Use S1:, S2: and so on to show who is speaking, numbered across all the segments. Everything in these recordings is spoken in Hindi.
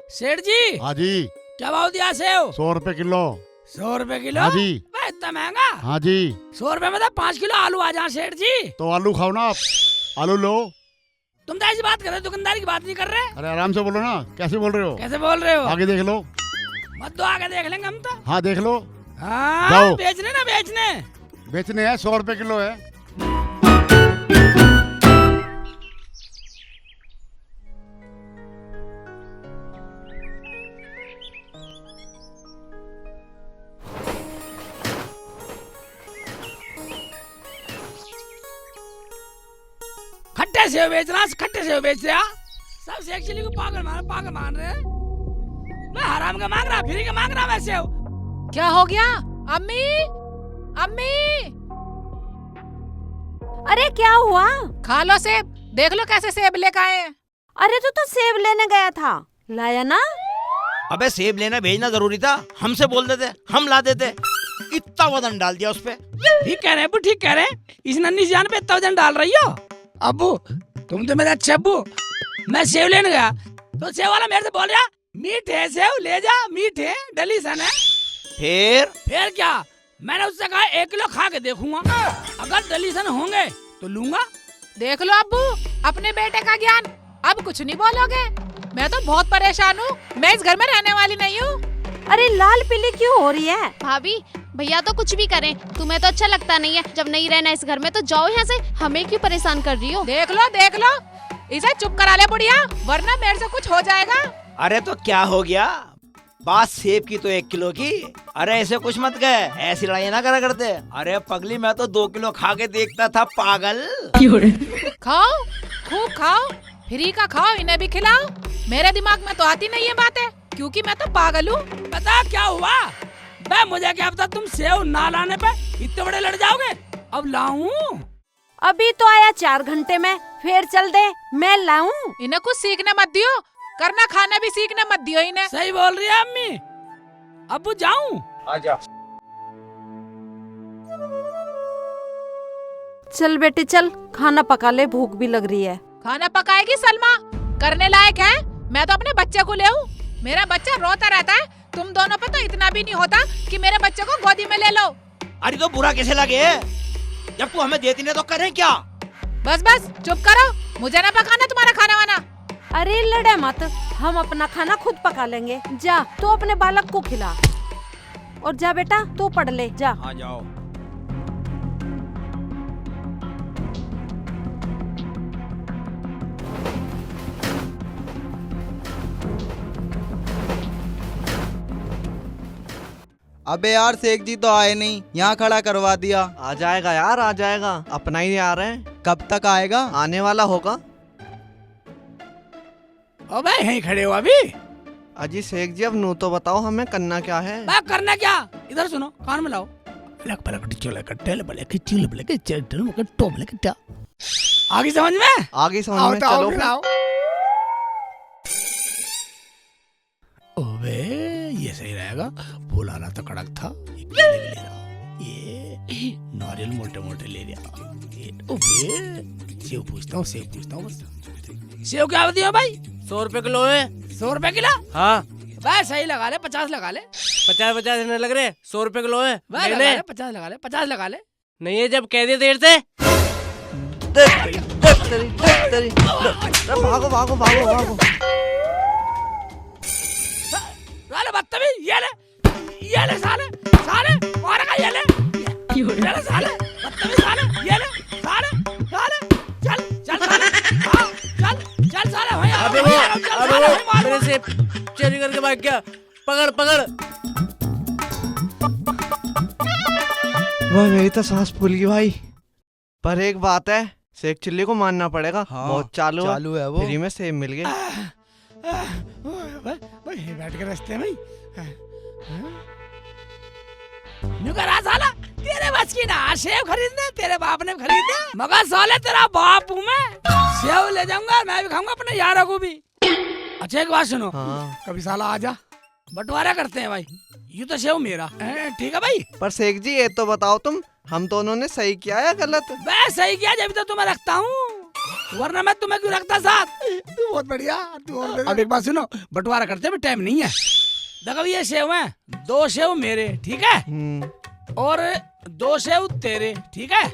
S1: सेठ जी।
S2: हाँ जी।
S1: क्या भाव दिया सेव?
S2: 100 रुपए किलो।
S1: 100 रुपए किलो?
S2: हाँ जी।
S1: इतना महंगा?
S2: हाँ जी।
S1: 100 रुपए में तो 5 किलो आलू आ जाए सेठ जी।
S2: तो आलू खाओ ना आप, आलू लो।
S1: तुम तो ऐसी बात कर रहे हो, दुकानदारी की बात नहीं कर रहे।
S2: अरे आराम से बोलो ना, कैसे बोल रहे हो?
S1: कैसे बोल रहे हो?
S2: आगे देख लो।
S1: मत दो, आगे देख लेंगे हम तो।
S2: हाँ देख लो।
S1: हाँ
S2: जाओ।
S1: बेचने ना बेचने।
S2: बेचने हैं, 100 रुपए किलो है।
S1: खट्टे सेव बेच रहा, खट्टे सेव बेच रहा। सब सेठ चिल्ली को पागल मान रहे हैं। मैं हराम का मांग रहा, फ्री का मांग रहा मैं सेव।
S3: क्या हो गया? अम्मी, अम्मी,
S4: अरे क्या हुआ?
S3: खा लो सेब, देख लो कैसे सेब लेकर आए हैं।
S4: अरे तू तो सेब लेने गया था, लाया ना?
S5: अबे सेब लेना भेजना जरूरी था, हमसे बोल देते, हम ला देते। इतना वजन डाल दिया उस पे।
S1: ठीक कह रहे हैं अब्बू, ठीक कह रहे हैं। इस नन्ही जान पे इतना वजन डाल रही हो। अब्बू तुम तो मेरे अच्छे अब्बू। मैं सेव लेने गया तो सेव वाला मेरे से बोल रहा मीठ है सेव, ले जा, मीठ है, डलीसन है। फिर क्या, मैंने उससे कहा 1 किलो खा के देखूंगा, अगर डलीसन होंगे तो लूंगा।
S3: देख लो अब्बू, अपने बेटे का ज्ञान। अब कुछ नहीं बोलोगे? मैं तो बहुत परेशान हूँ, मैं इस घर में रहने वाली नहीं हूँ।
S4: अरे लाल पीली क्यों हो रही है?
S6: भाभी भैया तो कुछ भी करें, तुम्हें तो अच्छा लगता नहीं है। जब नहीं रहना इस घर में तो जाओ यहाँ से, हमें क्यों परेशान कर रही हो?
S3: देख लो, इसे चुप करा ले बुढ़िया, वरना मेरे से कुछ हो जाएगा।
S5: अरे तो क्या हो गया, बात सेब की तो 1 किलो की। अरे ऐसे कुछ मत गए, ऐसी लड़ाई ना करा करते। अरे पगली, मैं तो 2 किलो खा के देखता था, पागल।
S3: खाओ, खूब खाओ, फ्री का खाओ, इन्हें भी खिलाओ। मेरे दिमाग में तो आती नहीं है बातें, क्योंकि मैं तो पागल हूँ।
S1: पता क्या हुआ? बे मुझे क्या पता, तुम सेव ना लाने पे इतने बड़े लड़ जाओगे। अब लाऊं?
S4: अभी तो आया 4 घंटे में, फिर चल दे, मैं लाऊं।
S3: इन्हें कुछ सीखने मत दियो, करना खाना भी सीखने मत दियो इन्हें।
S1: सही बोल रही है अम्मी। अब्बू जाऊं?
S5: आजा।
S4: चल बेटे चल, खाना पका ले, भूख भी लग रही है।
S3: खाना पकाएगी सलमा? करने लायक है? मैं तो अपने बच्चे को ले आऊं। मेरा बच्चा रोता रहता है, तुम दोनों पे तो इतना भी नहीं होता कि मेरे बच्चे को गोदी में ले लो।
S5: अरे तो बुरा कैसे लगे, जब तू हमें देती नहीं तो करें क्या?
S3: बस चुप करो, मुझे ना पकाना तुम्हारा खाना वाना।
S4: अरे लड़े मत, हम अपना खाना खुद पका लेंगे। जा तू अपने बालक को खिला, और जा बेटा तू पढ़ ले, जा।
S5: हाँ जाओ।
S7: अबे यार शेख जी तो आए नहीं, यहाँ खड़ा करवा दिया।
S8: आ जाएगा यार, आ जाएगा, अपना ही आ रहे हैं।
S7: कब तक आएगा?
S8: आने वाला होगा।
S1: ओ भाई यहीं खड़े हो अभी?
S8: अजी शेख जी, अब नू तो बताओ हमें करना क्या है?
S1: बात करना क्या, इधर सुनो, कान में लाओ। आगे समझ में?
S8: आगे समझ में, चलो।
S1: ओबे ये सही रहेगा, फुलाना तो कड़क था, ये केले ले रहा, ये नारियल मोटे मोटे ले रहा। ओबे सेव पूछता हूँ बस। सेव क्या होती है भाई?
S9: 100 रुपए किलो है।
S1: 100 रुपए किलो?
S9: हाँ
S1: भाई सही लगा ले, 50 लगा ले।
S9: 50 नहीं लग रहे, 100 रुपए किलो है।
S1: भाई लगा ले, 50 लगा ले, 50 लगा ले।
S9: नहीं है, जब कह दिए देर से।
S8: भागो भागो भागो भागो।
S1: साले बदतमीज, ये ले साले मारा का, ये ले साले बदतमीज, साले ये ले साले चल साले भाई।
S9: अबे वो मेरे से चोरी करके भाग गया, पकड़।
S8: वह मेरी तो सांस फूल गई भाई। पर एक बात है, शेख चिल्ली को मानना पड़ेगा।
S7: हाँ,
S8: बहुत चालू
S7: है वो।
S8: फ्री में सेब मिल गए।
S1: भाई बैठ के रस्ते में नुकरा साला, तेरे बस की ना सेव खरीदने, तेरे बाप ने खरीदे, मगर साले तेरा बाप हूँ मैं, सेव ले जाऊंगा, मैं भी खाऊंगा अपने यारों को भी। अच्छा एक बात सुनो,
S8: हाँ।
S1: कभी साला आजा, बंटवारा करते हैं भाई, ये तो सेव मेरा, ठीक है भाई।
S8: पर शेख जी ये तो बताओ तुम, हम दोनों ने सही किया या गलत?
S1: मैं सही किया, जब तो तुम्हें रखता हूँ। वरना मैं तुम्हें क्यों रखता साथ। तू बहुत बढ़िया। अब एक बात सुनो, बंटवारा करते में टाइम नहीं है। देखो ये सेव है, 2 सेव मेरे, ठीक है, और 2 सेव तेरे, ठीक है।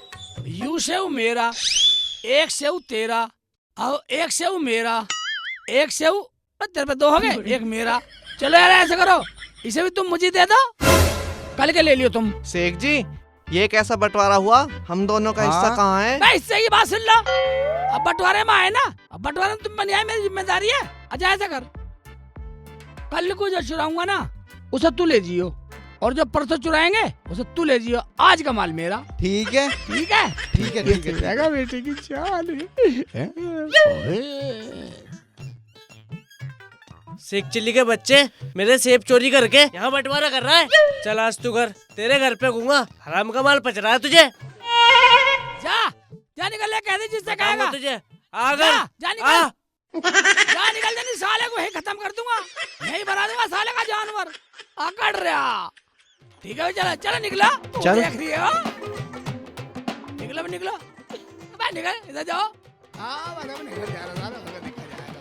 S1: यू सेव मेरा, 1 सेव तेरा, और 1 सेव मेरा, 1 सेव तेरे पे 2 हो गए, 1 मेरा। चलो यार ऐसे करो, इसे भी तुम मुझे दे दो, कल के ले लियो तुम।
S8: शेख जी ये कैसा बंटवारा हुआ? हम दोनों का हिस्सा कहाँ है?
S1: मैं इससे ही बात सुन लो। अब बंटवारे में आए ना, अब बंटवारे में तुम बनी आए, मेरी जिम्मेदारी है। अच्छा ऐसा कर, कल को जो चुराऊंगा ना उसे तू ले जियो, और जो परसों चुराएंगे उसे तू ले जियो। आज का माल मेरा।
S7: ठीक है
S1: ठीक है,
S7: ठीक है ठीक है।
S1: जाएगा बेटे की चाल।
S9: शेख चिल्ली के बच्चे मेरे सेब चोरी करके यहाँ बंटवारा कर रहा है। चल आज तू घर, तेरे घर पे घूंगा, हराम का माल पच रहा है तुझे।
S1: जा निकल ले, कह दे जिससे कहेगा
S9: तुझे आ
S1: जा,
S9: घर
S1: जा निकल, जा निकल, नहीं साले को ही खत्म कर दूंगा, यही बना दूंगा साले का जानवर। अकड़ रहा, ठीक है चलो चलो निकला।
S8: चल।
S1: देख रही हो, निकलो निकलो, निकल इधर जाओ। हाँ मतलब निकल जा रहा था, निकल जाएगा।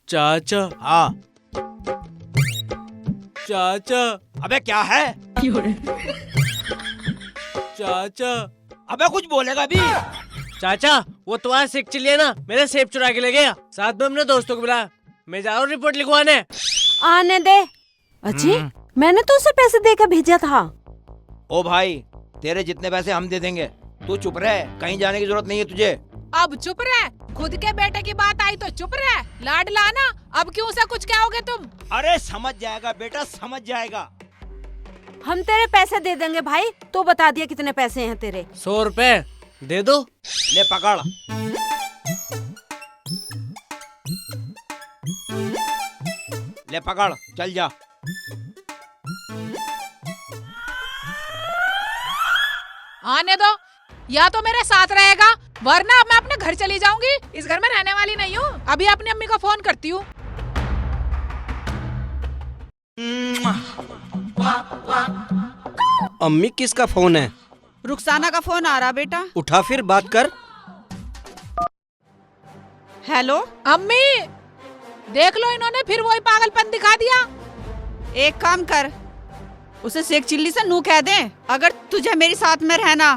S9: चाचा,
S5: हाँ
S9: चाचा,
S5: अबे क्या है?
S9: चाचा,
S5: अबे कुछ बोलेगा भी?
S9: चाचा वो तुम्हारा शेख चिल्ली है ना, मेरे सेब चुरा के ले गया। साथ में अपने दोस्तों को बुलाया, मैं जा रहा हूँ रिपोर्ट लिखवाने।
S4: आने दे। अजी मैंने तो उसे पैसे देकर भेजा था।
S5: ओ भाई तेरे जितने पैसे हम दे देंगे, तू चुप रहे, कहीं जाने की जरूरत नहीं है तुझे।
S3: अब चुप रहे, खुद के बेटे की बात आई तो चुप रहे, लाड लाना। अब क्यों उसे कुछ कहोगे तुम?
S5: अरे समझ जाएगा बेटा, समझ जाएगा।
S4: हम तेरे पैसे दे देंगे भाई, तो बता दिया कितने पैसे हैं तेरे।
S9: 100 रुपए दे दो।
S5: ले पकड़। ले पकड़, चल जा।
S3: आने दो, या तो मेरे साथ रहेगा, वरना अब मैं अपने घर चली जाऊंगी। इस घर में रहने वाली नहीं हूँ। अभी अपनी अम्मी को फोन करती हूँ।
S10: अम्मी किसका फोन है?
S11: रुखसाना का फोन आ रहा बेटा।
S10: उठा फिर बात कर।
S11: हेलो
S3: अम्मी, देख लो इन्होंने फिर वही पागलपन दिखा दिया।
S11: एक काम कर, उसे शेख चिल्ली से नू कह दे, अगर तुझे मेरी साथ में रहना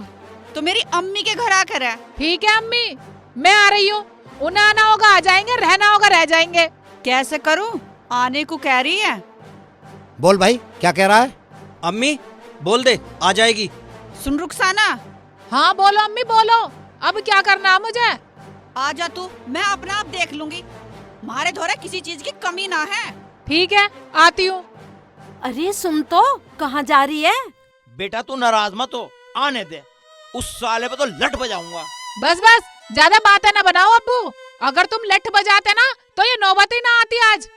S11: तो मेरी अम्मी के घर आकर रह।
S3: ठीक है अम्मी, मैं आ रही हूँ। उन्हें आना होगा आ जाएंगे, रहना होगा रह जाएंगे।
S11: कैसे करूँ? आने को कह रही है।
S10: बोल भाई क्या कह रहा है? अम्मी बोल दे, आ जाएगी।
S11: सुन रुखसाना।
S3: हाँ बोलो अम्मी बोलो, अब क्या करना है मुझे?
S11: आ जा तू, मैं अपना आप देख लूंगी। मारे धोरे किसी चीज की कमी ना है।
S3: ठीक है आती हूँ।
S4: अरे सुन तो, कहाँ जा रही है?
S5: बेटा तू नाराज मत हो, आने दे, उस साले पे तो लट बजाऊंगा।
S3: बस बस, ज्यादा बातें ना बनाओ अब्बू। अगर तुम लठ बजाते ना तो ये नौबत ही ना आती आज।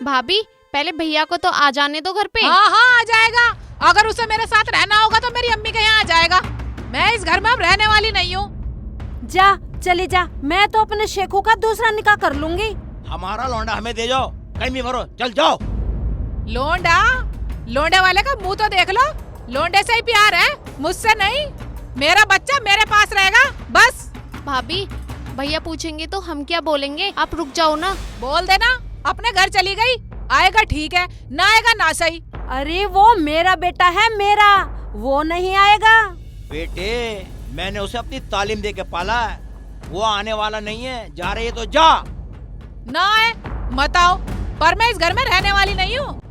S6: भाभी पहले भैया को तो आ जाने दो घर पे।
S3: हाँ हाँ आ जाएगा। अगर उसे मेरे साथ रहना होगा तो मेरी अम्मी के यहाँ आ जाएगा। मैं इस घर में अब रहने वाली नहीं हूँ।
S4: जा चली जा, मैं तो अपने शेखू का दूसरा निकाह कर लूंगी।
S5: हमारा लौंडा हमें दे जाओ, कहीं भी मरो, चल जाओ।
S3: लोंडा, लोंडे वाले का मुंह तो देख लो। लोंडे से ही प्यार है, मुझसे नहीं। मेरा बच्चा मेरे पास रहेगा बस।
S6: भाभी भैया पूछेंगे तो हम क्या बोलेंगे? आप रुक जाओ ना।
S3: बोल देना अपने घर चली गई, आएगा ठीक है, ना आएगा ना सही।
S4: अरे वो मेरा बेटा है, मेरा, वो नहीं आएगा।
S5: बेटे मैंने उसे अपनी तालीम दे के पाला है, वो आने वाला नहीं है। जा रही है तो जा।
S3: ना आए मत आओ, पर मैं इस घर में रहने वाली नहीं हूँ।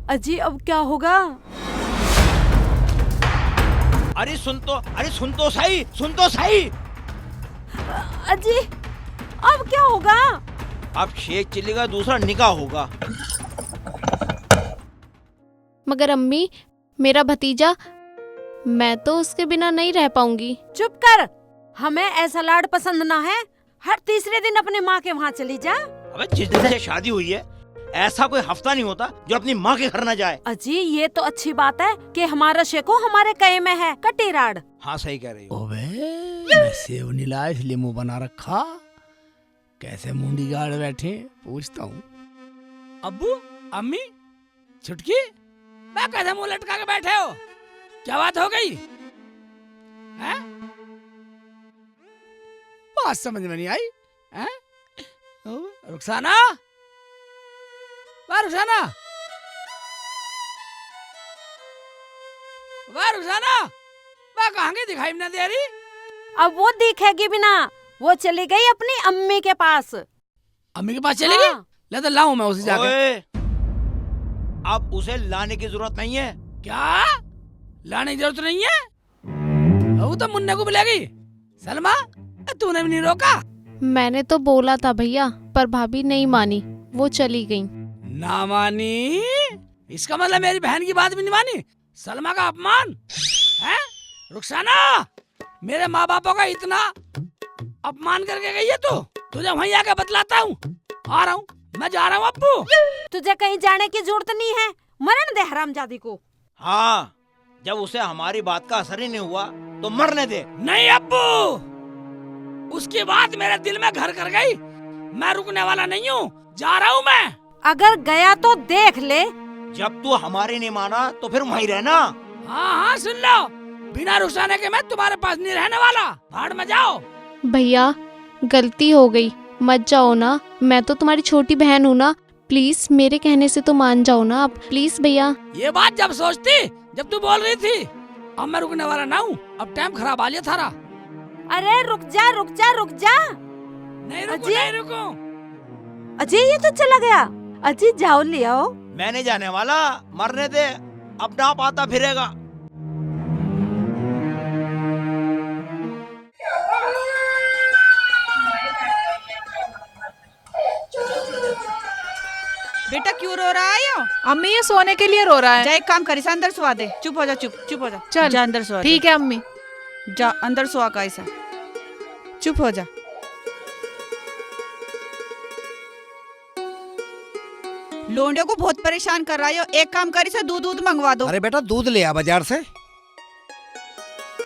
S4: अजी अब क्या होगा?
S5: अरे सुन तो सही, सुन तो सही।
S4: अजी अब क्या होगा?
S5: अब शेख चिल्ली का दूसरा निकाह होगा।
S6: मगर अम्मी, मेरा भतीजा, मैं तो उसके बिना नहीं रह पाऊंगी।
S4: चुप कर, हमें ऐसा लाड पसंद ना है। हर तीसरे दिन अपनी माँ के वहाँ चली जा।
S5: अबे जिस दिन से शादी हुई है ऐसा कोई हफ्ता नहीं होता जो अपनी माँ के घर न जाए।
S4: अजी ये तो अच्छी बात है कि हमारा शेखू हमारे कई में है, कटी राड।
S5: हाँ सही कह रही हो।
S1: ओबे मैं सेव नीला इसलिए मुंह बना रखा। कैसे मुंडी गाड़ बैठे पूछता हूँ। अब्बू अम्मी छुटकी, मैं कैसे मुंह लटका के बैठे हो? क्या बात हो गई हैं? बात समझ में नहीं आई हैं? रुखसाना, वाह रुखसाना, वाह रुखसाना, वाह कहाँ की दिखाई नहीं दे रही?
S4: अब वो दिखेगी भी ना, वो चली गई अपनी अम्मी के पास।
S1: अम्मी के पास चली गई? ले तो लाऊं मैं उसे जाके।
S5: ओए, अब उसे लाने की जरूरत नहीं है।
S1: क्या लाने की जरूरत नहीं है? वो तो मुन्ने को बुलाएगी। सलमा तूने भी नहीं रोका?
S6: मैंने तो बोला था भैया, पर भाभी नहीं मानी, वो चली गई।
S1: ना मानी? इसका मतलब मेरी बहन की बात भी नहीं मानी? सलमा का अपमान है? रुखसाना, मेरे माँ बापों का इतना अपमान करके गई है तू? तुझे वहीं आके बतलाता हूँ। आ रहा हूँ, मैं जा रहा हूँ अब्बू।
S4: तुझे कहीं जाने की जरूरत नहीं है, मरने दे हरामजादी को।
S5: हाँ, जब उसे हमारी बात का असर ही नहीं हुआ तो मरने दे।
S1: नहीं अब्बू, उसकी बात मेरे दिल में घर कर गई। मैं रुकने वाला नहीं हूँ, जा रहा हूँ मैं।
S4: अगर गया तो देख ले।
S5: जब तू हमारी नहीं माना तो फिर वहीं रहना।
S1: हाँ हाँ सुन लो, बिना रुखसाने के मैं तुम्हारे पास नहीं रहने वाला। भाड़ में जाओ।
S6: भैया गलती हो गई, मत जाओ ना, मैं तो तुम्हारी छोटी बहन हूँ ना, प्लीज मेरे कहने से तो मान जाओ ना आप, प्लीज भैया।
S1: ये बात जब सोचती, जब तू बोल रही थी, अब मैं रुकने वाला ना हूँ। अब टाइम खराब आ लिया थारा।
S4: अरे रुक जा रुक जा रुक जा।
S1: नहीं रुकू, नहीं रुकू।
S4: अजय ये तो चला गया। अजय जाओ ले आओ।
S5: मैं नहीं जाने वाला, मरने दे, अपना आप आता फिरेगा।
S11: बेटा क्यों रो रहा है यो?
S3: अम्मी ये सोने के लिए रो रहा है।
S11: जा एक काम करी, अंदर सुआ दे। चुप हो जा, चुप हो जा।
S3: चल
S11: जा अंदर सुआ दे।
S3: ठीक है अम्मी।
S11: जा अंदर सुआ का ऐसा, चुप हो जा। लोंडियों को बहुत परेशान कर रहा है। एक काम करी से दूध मंगवा दो।
S10: अरे बेटा दूध ले आ बाजार से।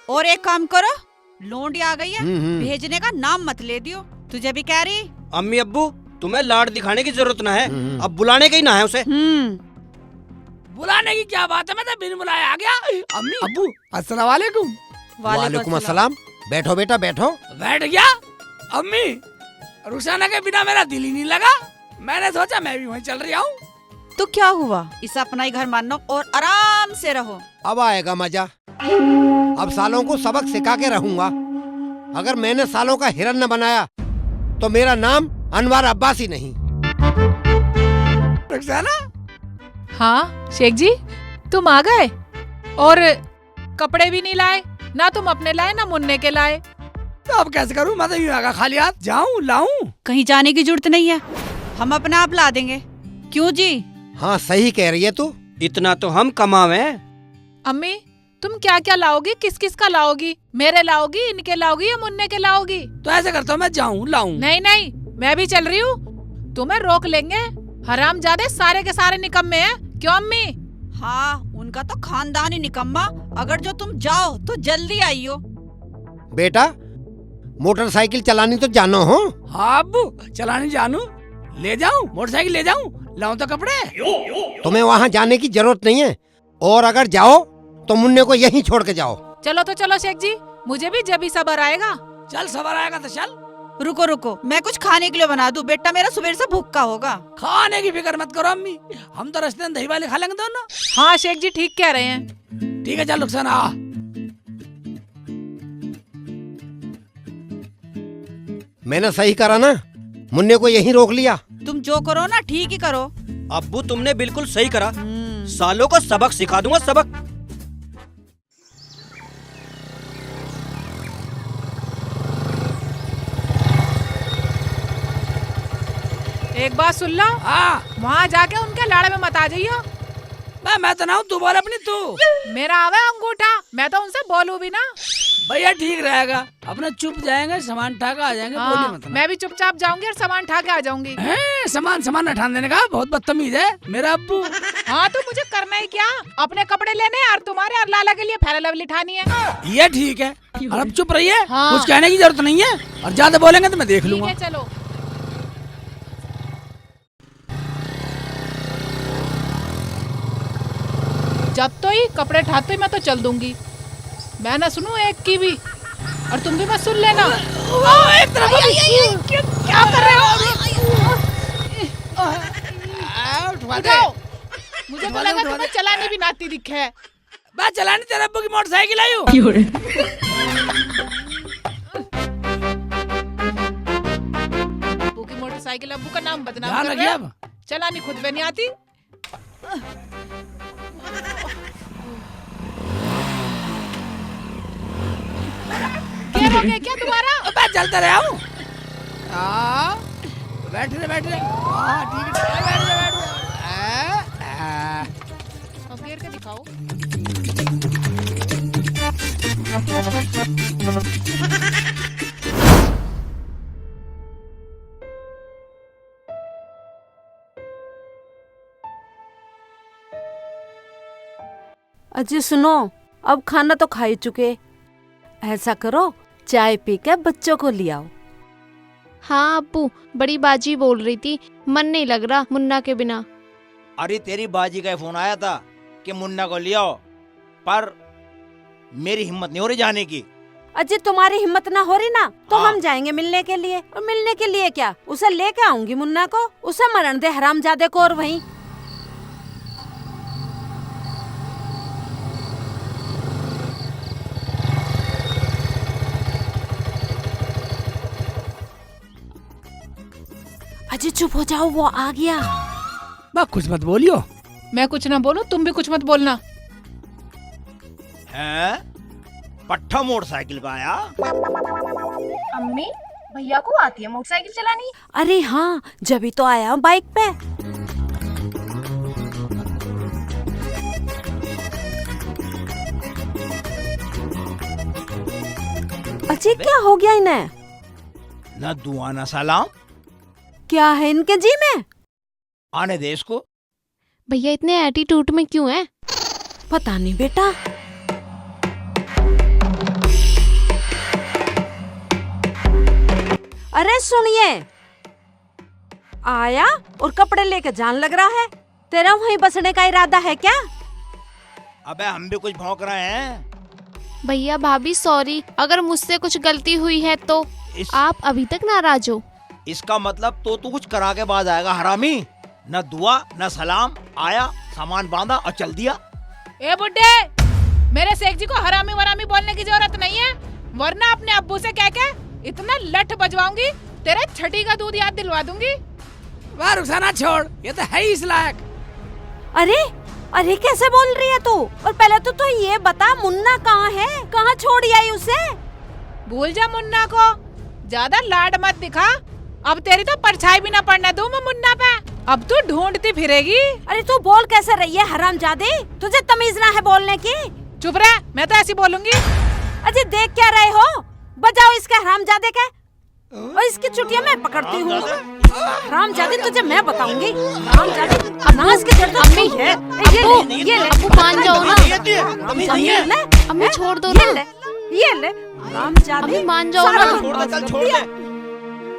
S11: और एक काम करो, लोंडी आ गई है, भेजने का नाम मत ले दियो। तुझे भी कह रही।
S10: अम्मी अब्बू तुम्हें लाड दिखाने की जरूरत ना है, अब बुलाने का ही ना है उसे।
S1: बुलाने की क्या बात है, मैं तो बिन बुलाए आ गया। अम्मी अब्बू अस्सलाम वालेकुम।
S10: वालेकुम अस्सलाम। बैठो बेटा बैठो।
S1: बैठ गया। अम्मी रुखसाना के बिना मेरा दिल ही नहीं लगा, मैंने सोचा मैं भी वहीं चल रही हूँ।
S11: तो क्या हुआ, इसे अपना ही घर मानो और आराम से रहो।
S10: अब आएगा मजा। अब सालों को सबक सिखा के रहूंगा। अगर मैंने सालों का हिरन न बनाया तो मेरा नाम अनवर अब्बास ही नहीं।
S1: रुखसाना।
S3: हाँ शेख जी, तुम आ गए और कपड़े भी नहीं लाए, ना तुम अपने लाए ना मुन्ने के लाए।
S1: तो अब कैसे करूँ, मैं तो यूं आगा खाली हाथ जाऊँ लाऊं?
S11: कहीं जाने की जरूरत नहीं है, हम अपना आप ला देंगे। क्यों जी?
S10: हाँ सही कह रही है तू, इतना तो हम कमावे।
S3: अम्मी तुम क्या क्या लाओगी, किस किस का लाओगी? मेरे लाओगी, इनके लाओगी या मुन्ने के लाओगी?
S1: तो ऐसे करता हूँ, मैं जाऊँ लाऊं।
S3: नहीं नहीं, मैं भी चल रही हूँ, तुम्हें रोक लेंगे। हरामजादे सारे के सारे निकम्मे हैं। क्यों अम्मी?
S11: हाँ उनका तो खानदान ही निकम्मा। अगर जो तुम जाओ तो जल्दी आइयो।
S10: बेटा मोटरसाइकिल चलानी तो जानो हो?
S1: हाँ अब्बू चलानी जानू। ले जाऊं मोटरसाइकिल, ले जाऊं, लाऊं तो कपड़े।
S10: तुम्हें वहाँ जाने की जरूरत नहीं है, और अगर जाओ तो मुन्ने को यहीं छोड़ के जाओ।
S3: चलो तो चलो शेख जी, मुझे भी जब ही सबर आएगा।
S1: चल सबर आएगा तो चल।
S11: रुको रुको, मैं कुछ खाने के लिए बना दूं। बेटा मेरा सुबह से भूखा होगा।
S1: खाने की फिक्र मत करो अम्मी, हम तो रास्ते में दही वाले खा लेंगे दोनों।
S3: हाँ शेख जी ठीक कह रहे हैं।
S1: ठीक है चल रुखसाना आ।
S10: मैंने सही करा ना, मुन्ने को यहीं रोक लिया।
S11: तुम जो करो ना ठीक ही करो।
S10: अब्बू तुमने बिल्कुल सही करा, सालों को सबक सिखा दूंगा, सबक।
S3: एक बात सुन लो,
S1: हाँ
S3: वहाँ जाके उनके लाड़े में मत आ जाइयो।
S1: मैं तो ना हूँ, तू बोल अपनी तू।
S3: मेरा आवे अंगूठा, मैं तो उनसे बोलूं भी ना।
S1: भैया ठीक रहेगा, अपने चुप जाएंगे, सामान उठा के आ जाएंगे।
S3: हाँ,
S1: बोलिए मत ना।
S3: मैं भी चुपचाप जाऊंगी और सामान उठा के आ जाऊंगी।
S1: सामान उठाने देने का बहुत बदतमीज है मेरा अब्बू।
S3: हाँ तो मुझे करना ही क्या, अपने कपड़े लेने और तुम्हारे और लाला के लिए फेयर लवली ठानी है।
S1: ये ठीक है, और अब चुप रहिए।
S3: हाँ।
S1: कुछ कहने की जरूरत नहीं है, और ज्यादा बोलेंगे तो मैं देख लूंगा।
S3: ठीक है चलो। जब तो ही कपड़े ठाते ही मैं तो चल दूंगी। मैं ना सुनूं एक की भी, और तुम भी मत सुन लेना। क्या कर रहे हो? उठाओ। मुझे तो लगा तुम्हें चलाने भी नाती दिखे है।
S1: बस चलाने तेरे अब्बू की मोटरसाइकिल आई हूँ।
S3: अब्बू की मोटरसाइकिल, अब्बू का नाम बदनाम
S1: ध्यान
S3: कर
S1: रखिए
S3: रहे
S1: अब।
S3: हो। चलानी खुद पे नहीं आती। क्या हो गया क्या तुम्हारा?
S1: मैं चलते रहा हूँ। बैठ रहे ठीक है, बैठ रहे।
S3: अब गिर के दिखाओ।
S4: अजी सुनो, अब खाना तो खा ही चुके, ऐसा करो चाय पी के बच्चों को ले आओ।
S6: हाँ अब्बू, बड़ी बाजी बोल रही थी, मन नहीं लग रहा मुन्ना के बिना।
S5: अरे तेरी बाजी का फोन आया था कि मुन्ना को ले आओ, पर मेरी हिम्मत नहीं हो रही जाने की।
S4: अजी तुम्हारी हिम्मत ना हो रही ना तो
S5: हाँ।
S4: हम जाएंगे मिलने के लिए। और मिलने के लिए क्या, उसे लेके आऊंगी मुन्ना को, उसे मरण दे हरामजादे को। और वहीं अजी चुप हो जाओ, वो आ गया।
S1: बस कुछ मत बोलियो।
S3: मैं कुछ ना बोलूं, तुम भी कुछ मत बोलना।
S5: हैं? पट्टा मोटरसाइकिल पे आया।
S12: अम्मी, भैया को आती है मोटरसाइकिल चलानी?
S4: अरे हाँ, जब ही तो आया हूँ बाइक पे। अजी क्या हो गया इन्हें?
S5: न दुआ न सलाम।
S4: क्या है इनके जी में?
S5: आने दे इसको।
S6: भैया इतने एटीट्यूड में क्यों हैं?
S4: पता नहीं बेटा। अरे सुनिए, आया और कपड़े लेके जान लग रहा है। तेरा वहीं बसने का इरादा है क्या?
S5: अबे हम भी कुछ भौंक रहे हैं।
S6: भैया भाभी सॉरी, अगर मुझसे कुछ गलती हुई है तो। आप अभी तक नाराज हो?
S5: इसका मतलब तो तू कुछ करा के बाद आएगा हरामी। न दुआ न सलाम, आया सामान बांधा और चल दिया।
S3: ए बुड्ढे, मेरे शेख जी को हरामी वरामी बोलने की जरूरत नहीं है, वरना अपने अब्बू से कह के इतना लठ बजवाऊंगी, तेरे छठी का दूध याद दिलवा दूंगी।
S1: वाह रुखसाना छोड़, ये तो है ही इस लायक।
S4: अरे अरे कैसे बोल रही है तू? और पहले तो ये बता, मुन्ना कहाँ है? कहाँ छोड़ी आई उसे?
S3: भूल जा मुन्ना को, ज्यादा लाड मत दिखा। अब तेरी तो परछाई भी ना पड़ने दूं मैं मुन्ना पे। अब तू ढूंढती फिरेगी।
S4: अरे तू बोल कैसे रही है हरामजादी? तुझे तमीज ना है बोलने की?
S3: चुप रह, मैं तो ऐसी बोलूंगी।
S4: अजी देख क्या रहे हो? बजाओ इसके हरामजादे के, और इसकी चुटिया मैं पकड़ती हूँ। हरामजादी तुझे मैं बताऊंगी। हरामजादी नाच के चढ़
S6: अम्मी,
S4: है। ये ले,
S6: अब्बू मान जाओ ना। अम्मी छोड़ दो ना।
S4: ये ले हरामजादी,
S6: अम्मी मान जाओ
S4: सारा
S6: ना।
S4: घर बर्बाद कर दिया।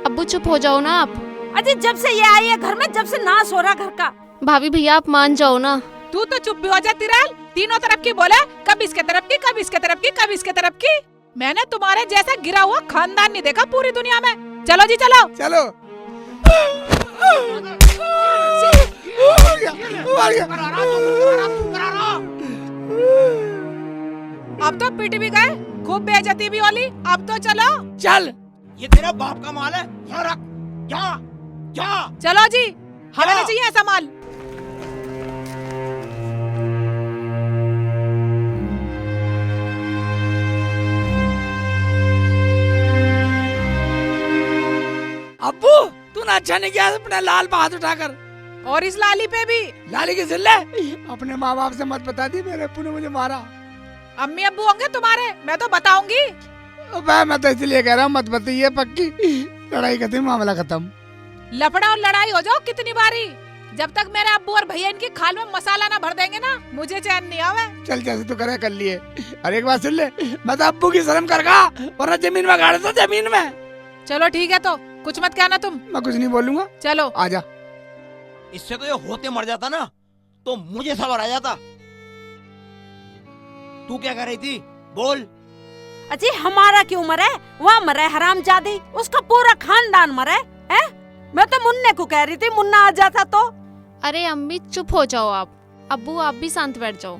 S6: अब्बू चुप हो जाओ ना आप।
S4: अजी जब से ये आई है घर में, जब से नाश हो रहा घर का।
S6: भाभी भैया आप मान जाओ ना।
S3: तू तो चुप भी हो जाती रह, तीनों तरफ की बोले, कभी इसके तरफ की, कभी इसके तरफ की, कभी इसके तरफ की। मैंने तुम्हारे जैसा गिरा हुआ खानदान नहीं देखा पूरी दुनिया में। चलो जी चलो
S1: चलो।
S3: अब तो पिट भी गए, खूब बेइज्जती भी होली। अब तो चलो।
S1: चल,
S5: ये तेरा बाप का माल है, यहाँ रख। जा।
S3: चलो जी, हमें नहीं चाहिए ऐसा माल।
S1: अब्बू तू ना अच्छा नहीं किया अपने लाल पे हाथ उठाकर।
S3: और इस लाली पे भी।
S1: लाली की जिल्ले अपने माँ बाप से मत बता दी, मेरे अब्बू ने मुझे मारा।
S3: अम्मी अब्बू होंगे तुम्हारे, मैं तो बताऊंगी।
S1: मैं तो इसलिए कह रहा हूँ मत बताइए, पक्की लड़ाई खत्म, मामला खत्म।
S3: लफड़ा और लड़ाई हो जाओ कितनी बारी, जब तक मेरे अब्बू और भैया इनकी खाल में मसाला ना भर देंगे ना, मुझे चैन नहीं आवे।
S1: चल जैसे तू करे कर लिए। अरे एक बात सुन ले, मैं तो अब्बू की शर्म करगा और जमीन में गाड़ दो, जमीन में।
S3: चलो ठीक है, तो कुछ मत कहना तुम।
S1: मैं कुछ नहीं बोलूंगा।
S3: चलो
S1: आजा।
S5: इससे तो ये होते मर जाता ना, तो मुझे सबर आ जाता। तू क्या कर रही थी? बोल।
S4: अजी हमारा क्यों मरे? वहाँ मरे हरामजादी, उसका पूरा खानदान मरे है। मैं तो मुन्ने को कह रही थी, मुन्ना आ जाता तो।
S6: अरे अम्मी चुप हो जाओ आप। अब्बू आप भी शांत बैठ जाओ।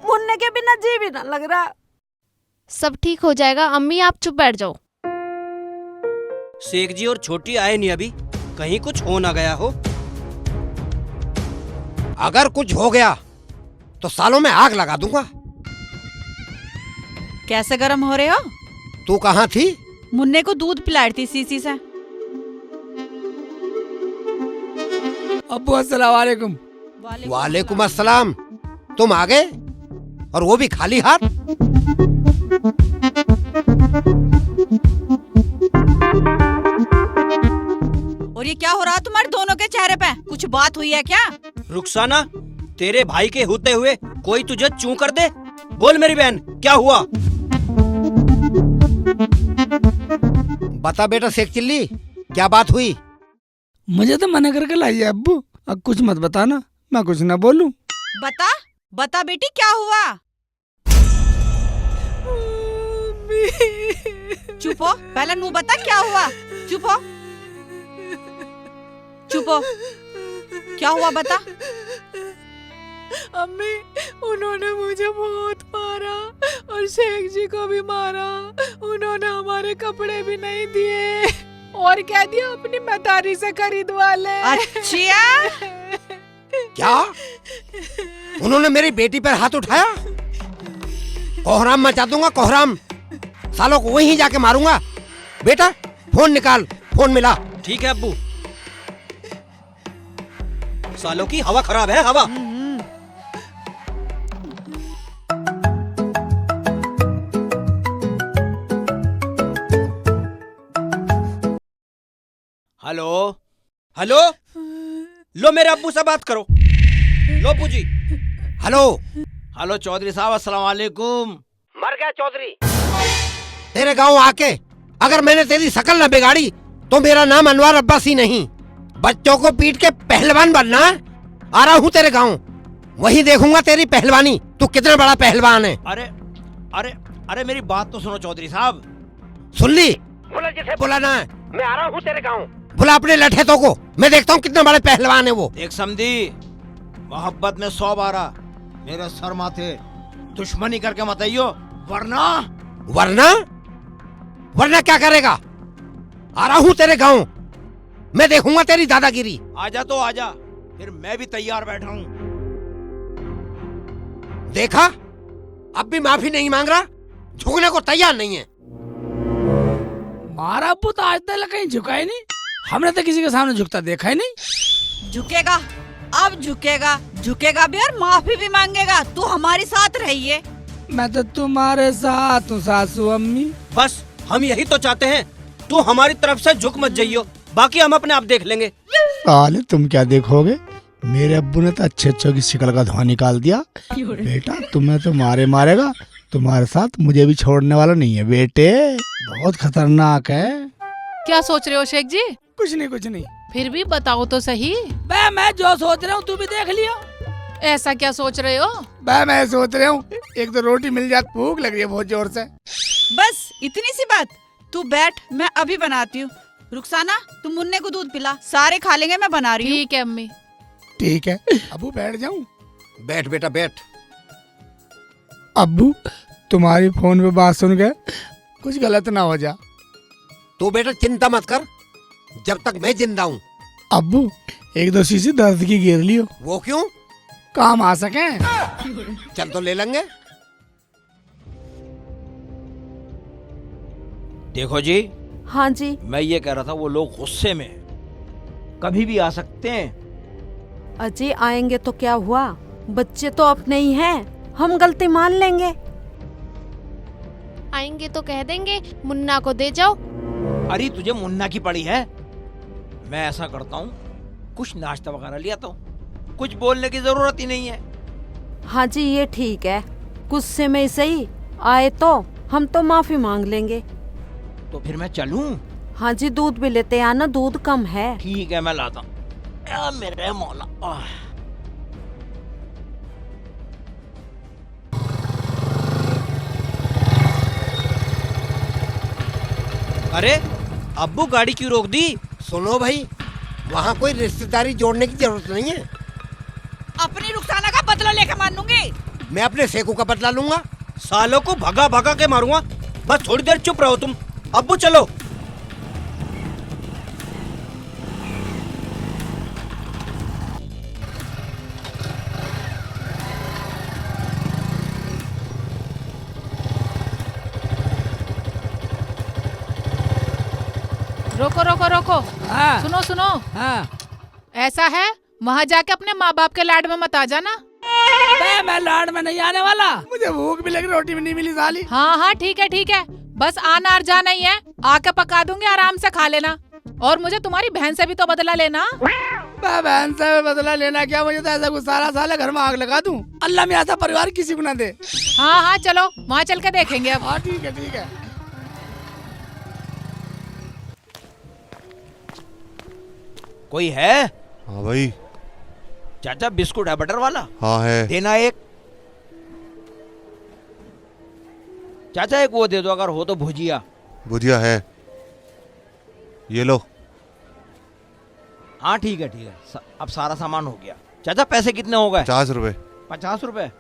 S4: मुन्ने के बिना जी भी ना लग रहा।
S6: सब ठीक हो जाएगा, अम्मी आप चुप बैठ जाओ।
S9: शेख जी और छोटी आए नहीं अभी, कहीं कुछ हो ना गया हो।
S10: अगर कुछ हो गया तो सालों में आग लगा दूंगा।
S11: कैसे गर्म हो रहे हो?
S10: तू कहाँ थी?
S11: मुन्ने को दूध पिला रही थी सीसी से।
S1: अब्बू अस्सलाम वालेकुम।
S10: वालेकुम अस्सलाम। तुम आ गए और वो भी खाली हाथ?
S11: और ये क्या हो रहा तुम्हारे दोनों के चेहरे पे? कुछ बात हुई है क्या?
S9: रुखसाना, तेरे भाई के होते हुए कोई तुझे चूं कर दे? बोल मेरी बहन, क्या हुआ?
S10: बता बेटा शेख चिल्ली, क्या बात हुई?
S1: मुझे तो मना करके लाई है अब्बू। अब कुछ मत बताना, मैं कुछ ना बोलूं।
S11: बता बता बेटी, क्या हुआ? चुप हो, पहले नू बता क्या हुआ। चुप हो, चुप हो, क्या हुआ बता।
S3: अम्मी, उन्होंने मुझे बहुत मारा और शेख जी को भी मारा। उन्होंने हमारे कपड़े भी नहीं दिए और कह दिया अपनी मदारी से खरीदवा ले।
S11: अच्छा,
S10: क्या उन्होंने मेरी बेटी पर हाथ उठाया? कोहराम मचा दूंगा, कोहराम। सालों को वहीं जाके मारूंगा। बेटा फोन निकाल, फोन मिला।
S9: ठीक है अब्बू। सालों की हवा खराब है, हवा।
S5: हेलो
S9: हेलो, लो मेरे अब्बू से बात करो। लो अब्बू जी।
S10: हेलो
S5: हेलो चौधरी साहब, अस्सलाम वालेकुम।
S10: मर गया चौधरी। तेरे गांव आके अगर मैंने तेरी शकल न बिगाड़ी तो मेरा नाम अनवर अब्बासी नहीं। बच्चों को पीट के पहलवान बनना। आ रहा हूँ तेरे गांव, वही देखूंगा तेरी पहलवानी। तू कितना बड़ा पहलवान है।
S5: अरे अरे अरे मेरी बात तो सुनो चौधरी साहब।
S10: सुन ली? बोला जिसे बुलाना है। मैं आ रहा हूँ तेरे गांव। बुला अपने लठेतों को, मैं देखता हूँ कितने बड़े पहलवान है वो।
S5: एक समझी, मोहब्बत में 100 बारा मेरे सर माथे दुश्मनी करके मत आइयो, वरना
S10: वरना वरना क्या करेगा? आ रहा हूँ तेरे गांव, मैं देखूंगा तेरी दादागिरी।
S5: आजा तो आजा, फिर मैं भी तैयार बैठा हूँ।
S10: देखा, अब भी माफी नहीं मांग रहा, झुकने को तैयार नहीं है।
S1: मारा अब्बू तो आज तक कहीं झुका ही नहीं। हमने तो किसी के सामने झुकता देखा ही नहीं।
S11: झुकेगा, अब झुकेगा, झुकेगा भी और माफी भी मांगेगा। तू हमारे साथ रहिए।
S1: मैं तो तुम्हारे साथ हूँ सासू अम्मी।
S9: बस हम यही तो चाहते हैं, तू हमारी तरफ से झुक मत जाइयो, बाकी हम अपने आप देख लेंगे।
S1: साले तुम क्या देखोगे? मेरे अब्बू ने तो अच्छे अच्छों की शिकल का धुआं निकाल दिया। बेटा तुम्हें तो मारेगा, तुम्हारे साथ मुझे भी छोड़ने वाला नहीं है बेटे। बहुत खतरनाक है।
S3: क्या सोच रहे हो शेख जी?
S1: कुछ नहीं।
S3: फिर भी बताओ तो सही।
S1: बे मैं जो सोच रहा हूँ तू भी देख लियो।
S3: ऐसा क्या सोच रहे हो?
S1: बे मैं सोच रहा हूँ एक तो रोटी मिल जाती, भूख लग रही है बहुत जोर से।
S11: बस इतनी सी बात। तू बैठ, मैं अभी बनाती हूँ। रुखसाना, तुम मुन्ने को दूध पिला, सारे खा लेंगे, मैं बना रही हूँ।
S3: ठीक है अम्मी।
S1: ठीक है अब्बू, बैठ जाऊँ?
S10: बैठ बेटा बैठ।
S1: अब्बू तुम्हारी फोन पे बात सुन के कुछ गलत ना हो जा।
S10: तू बेटा चिंता मत कर, जब तक मैं जिंदा हूँ।
S1: अब्बू एक दो शीशी दर्द की गिर लियो।
S10: वो क्यों?
S1: काम आ सके।
S10: चल तो ले लेंगे।
S5: देखो जी।
S4: हाँ जी।
S5: मैं ये कह रहा था, वो लोग गुस्से में कभी भी आ सकते हैं।
S4: अजी आएंगे तो क्या हुआ, बच्चे तो अपने ही हैं, हम गलती मान लेंगे।
S6: आएंगे तो कह देंगे मुन्ना को दे जाओ।
S5: अरे तुझे मुन्ना की पड़ी है। मैं ऐसा करता हूँ, कुछ नाश्ता वगैरह ले आता हूँ, कुछ बोलने की जरूरत ही नहीं है।
S4: हाँ जी ये ठीक है, गुस्से में सही आए तो हम तो माफी मांग लेंगे।
S5: तो फिर मैं चलूं?
S4: हाँ जी दूध भी लेते आना, दूध कम है।
S5: ठीक है मैं लाता हूँ। मेरे मौला।
S8: अरे अब्बू गाड़ी क्यों रोक दी?
S10: सुनो भाई, वहाँ कोई रिश्तेदारी जोड़ने की जरूरत नहीं है।
S11: अपनी रुखसाना का बदला लेकर मानूंगी।
S10: मैं अपने सेकू का बदला लूंगा।
S8: सालों को भगा भगा के मारूंगा। बस थोड़ी देर चुप रहो तुम। अब्बू चलो।
S3: रोको रोको रोको।
S1: हाँ
S3: सुनो सुनो,
S1: हाँ।
S3: ऐसा है वहाँ जाके अपने माँ बाप के लाड में मत आ जाना।
S1: मैं लाड में नहीं आने वाला, मुझे भूख भी लगी, रोटी भी नहीं मिली साली।
S3: हाँ हाँ ठीक है, बस आना और जाना ही है। आके पका दूंगी, आराम से खा लेना। और मुझे तुम्हारी बहन से भी तो बदला लेना।
S1: मैं बहन से बदला लेना क्या? मुझे तो ऐसा गुस्सा साला घर में आग लगा दूं। अल्लाह में ऐसा परिवार किसी को ना दे।
S3: हाँ हाँ चलो वहाँ चल के देखेंगे अब।
S1: हाँ ठीक है।
S5: कोई है?
S13: हाँ भाई।
S5: चाचा बिस्कुट है बटर वाला?
S13: हाँ है।
S5: देना एक। चाचा एक वो दे दो, अगर हो तो भुजिया।
S13: भुजिया है, ये लो।
S5: हाँ ठीक है अब सारा सामान हो गया। चाचा पैसे कितने हो गए?
S13: 50 रुपए।
S5: 50 रुपए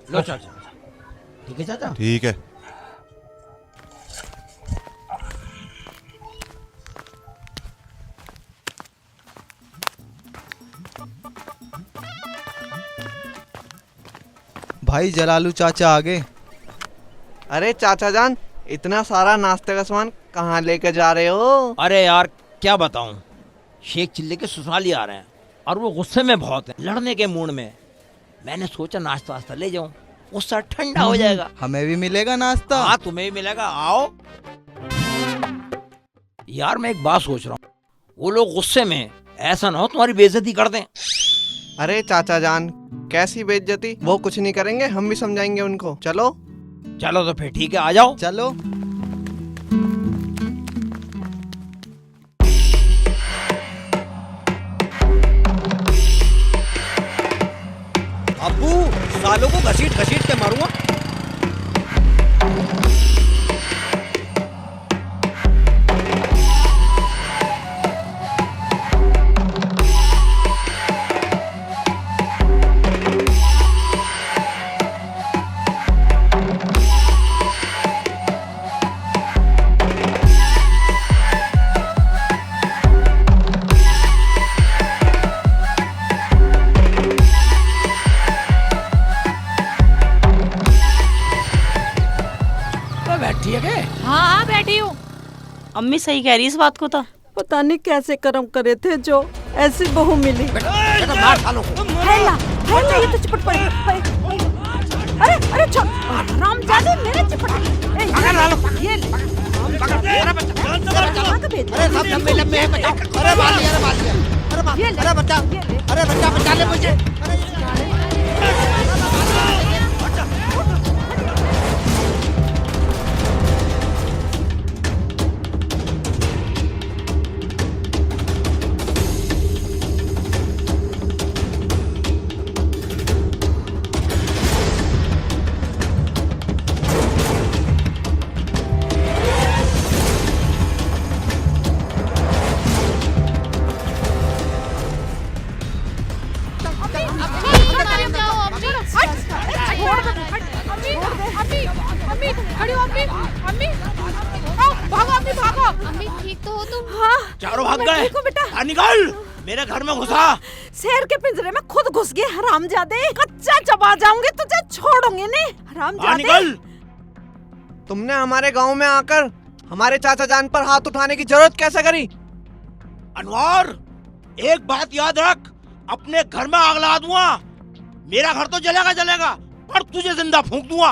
S5: लो चाचा। ठीक है चाचा।
S13: ठीक है।
S7: भाई जलालू चाचा आ गए।
S8: अरे चाचा जान, इतना सारा नाश्ते का सामान कहाँ लेकर जा रहे हो?
S5: अरे यार क्या बताऊं, शेख चिल्ली के ससुराली आ रहे हैं और वो गुस्से में बहुत है, लड़ने के मूड में। मैंने सोचा नाश्ता वास्ता ले जाऊं, गुस्सा ठंडा हो जाएगा।
S7: हमें भी मिलेगा नाश्ता?
S5: हाँ तुम्हें भी मिलेगा, आओ। यार मैं एक बात सोच रहा हूँ, वो लोग गुस्से में, ऐसा ना हो तुम्हारी बेइज्जती कर दें।
S8: अरे चाचा जान, कैसी बेइज्जती? वो कुछ नहीं करेंगे, हम भी समझाएंगे उनको। चलो
S5: चलो तो फिर ठीक है, आ जाओ।
S7: चलो।
S8: अब्बू सालों को घसीट घसीट के मारूंगा।
S3: हाँ बैठी हूँ।
S4: अम्मी सही कह रही इस बात को तो।
S14: पता नहीं कैसे कर्म करे थे जो ऐसी बहू मिली।
S4: हैला ये तो चिपट पड़ी। अरे हरामजादे मेरे चिपट। ये ले।
S10: अरे सब लंबे लंबे हैं, बचाओ। अरे मार लिया। अरे बचा ले मुझे।
S5: चारों भाग गए। बेटा निकल, मेरे घर में घुसा।
S14: शेर के पिंजरे में खुद घुस गए हरामजादे। कच्चा चबा जाऊंगी, तुझे छोड़ूंगी नहीं हरामजादे।
S8: निकल। तुमने हमारे गांव में आकर हमारे चाचा जान पर हाथ उठाने की जरूरत कैसे करी?
S5: अनवर एक बात याद रख, अपने घर में आग लगा दूंगा। मेरा घर तो जलेगा पर तुझे जिंदा फूंक दूंगा।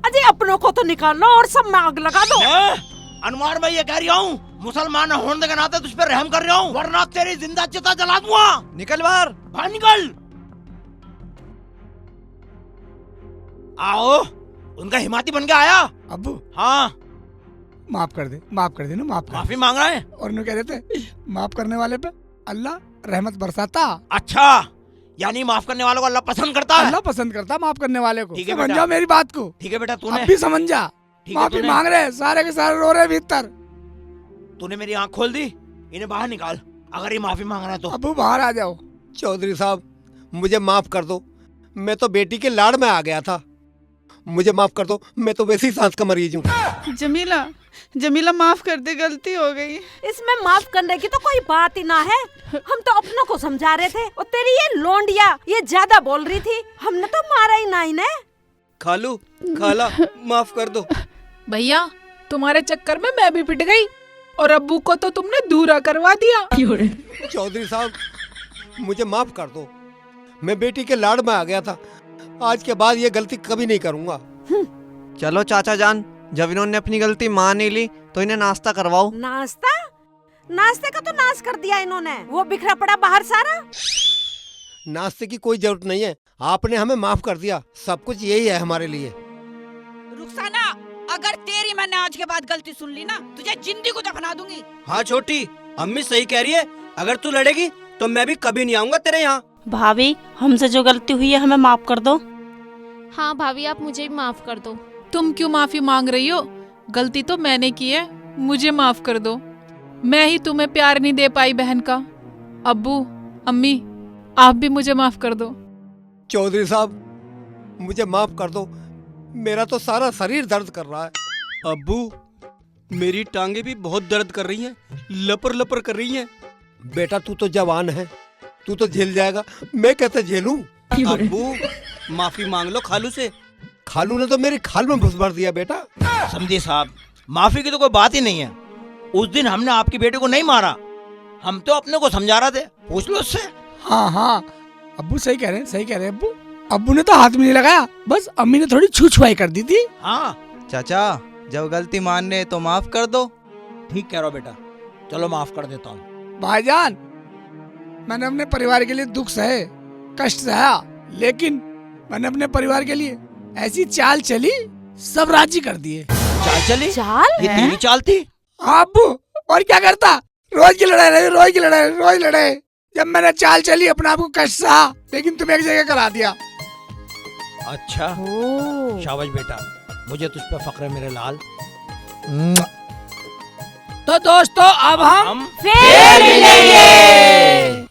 S14: अजय अपनों को तो निकालना और सब में आग लगा दो।
S5: अनवर मैं ये कह रहा हूँ, मुसलमान होने के नाते तुझ पर रहम कर रहा हूँ, वरना तेरी जिंदा चिता जला दूंगा।
S8: निकल बाहर।
S5: बाहर निकल। आओ, उनका हिमाती बन के आया।
S1: अब्बू
S5: हाँ
S1: माफ कर दे ना,
S5: माफी मांग रहा है।
S1: और कह रहे थे माफ करने वाले पे अल्लाह रहमत बरसाता।
S5: अच्छा यानी माफ करने वालों को अल्लाह पसंद करता है।
S1: अल्लाह पसंद करता है माफ करने वाले को।
S5: ठीक है
S1: समझ
S5: बेटा।
S1: जाओ मेरी बात को।
S5: ठीक है बेटा, तूने
S1: अब भी समझ जा।
S5: ठीक है,
S1: माफी
S5: तूने
S1: मांग रहे हैं, सारे के सारे रो रहे हैं भीतर।
S5: तूने मेरी आंख खोल दी। इन्हें बाहर निकाल अगर ये माफी मांग रहा है तो।
S1: अबू बाहर आ जाओ।
S10: चौधरी साहब मुझे माफ कर दो, मैं तो बेटी के लाड़ में आ गया था। मुझे माफ कर दो, मैं तो वैसे ही सांस का मरीज हूँ।
S11: जमीला, जमीला माफ कर दे, गलती हो गई।
S14: इसमें माफ करने की तो कोई बात ही ना है। हम तो अपनों को समझा रहे थे और तेरी ये लोंडिया ये ज्यादा बोल रही थी। हमने तो मारा ही ना इन्हें।
S8: खालू, खाला, माफ कर दो।
S3: भैया तुम्हारे चक्कर में मैं भी पिट गई और अब्बू को तो तुमने दूरा करवा दिया।
S10: चौधरी साहब मुझे माफ कर दो, मैं बेटी के लाड़ में आ गया था। आज के बाद ये गलती कभी नहीं करूँगा।
S8: चलो चाचा जान, जब इन्होंने अपनी गलती मान नहीं ली तो इन्हें नाश्ता करवाओ।
S14: नाश्ता? नाश्ते का तो नाश कर दिया इन्होंने। वो बिखरा पड़ा बाहर सारा।
S10: नाश्ते की कोई जरूरत नहीं है, आपने हमें माफ कर दिया। सब कुछ यही है हमारे लिए।
S11: रुखसाना, अगर तेरी मैंने आज के बाद गलती सुन ली ना, तुझे जिंदगी को दफना दूंगी।
S8: हाँ छोटी, अम्मी सही कह रही है। अगर तू लड़ेगी तो मैं भी कभी नहीं आऊंगा तेरे यहाँ।
S4: भाभी हमसे जो गलती हुई है हमें माफ कर दो।
S6: हाँ भाभी आप मुझे भी माफ कर दो।
S3: तुम क्यों माफी मांग रही हो? गलती तो मैंने की है, मुझे माफ कर दो। मैं ही तुम्हें प्यार नहीं दे पाई बहन का। अब्बू, अम्मी, आप भी मुझे माफ कर दो।
S10: चौधरी साहब मुझे माफ कर दो, मेरा तो सारा शरीर दर्द कर रहा है।
S8: अब्बू, मेरी टांगे भी बहुत दर्द कर रही हैं, लपर लपर कर रही हैं।
S10: बेटा तू तो जवान है, तू तो झेल जाएगा, मैं कैसे झेलूं?
S8: अब्बू माफी मांग लो खालू से।
S10: खालू ने तो मेरी खाल में घुस भर दिया बेटा।
S5: समझे साहब, माफी की तो कोई बात ही नहीं है। उस दिन हमने आपकी बेटी को नहीं मारा, हम तो अपने को समझा रहे थे। पूछ लो उससे।
S1: हाँ हाँ अब्बू सही कह रहे हैं, सही कह रहे हैं अब्बू। अब्बू ने तो हाथ में नहीं लगाया, बस अम्मी ने थोड़ी छू छुआई कर दी थी।
S5: हाँ
S7: चाचा जब गलती मानने तो माफ कर दो।
S5: ठीक कह रहे हो बेटा, चलो माफ कर देता हूँ।
S1: भाईजान मैंने अपने परिवार के लिए दुख सहे, कष्ट सहा, लेकिन मैंने अपने परिवार के लिए ऐसी चाल चली, सब राजी कर दिए।
S5: चाल चली?
S14: चाल?
S5: ये तेरी चाल थी?
S1: हाँ अब्बू, और क्या करता? रोज की लड़ाई रही, रोज की लड़ाई, रोज लड़ाई। जब मैंने चाल चली, अपने आप को कष्ट सहा, लेकिन तुम्हें एक जगह करा दिया।
S5: अच्छा शाबाश बेटा, मुझे तुझ पे फक्र है मेरे लाल।
S1: तो दोस्तों अब हम
S14: फिर मिलेंगे।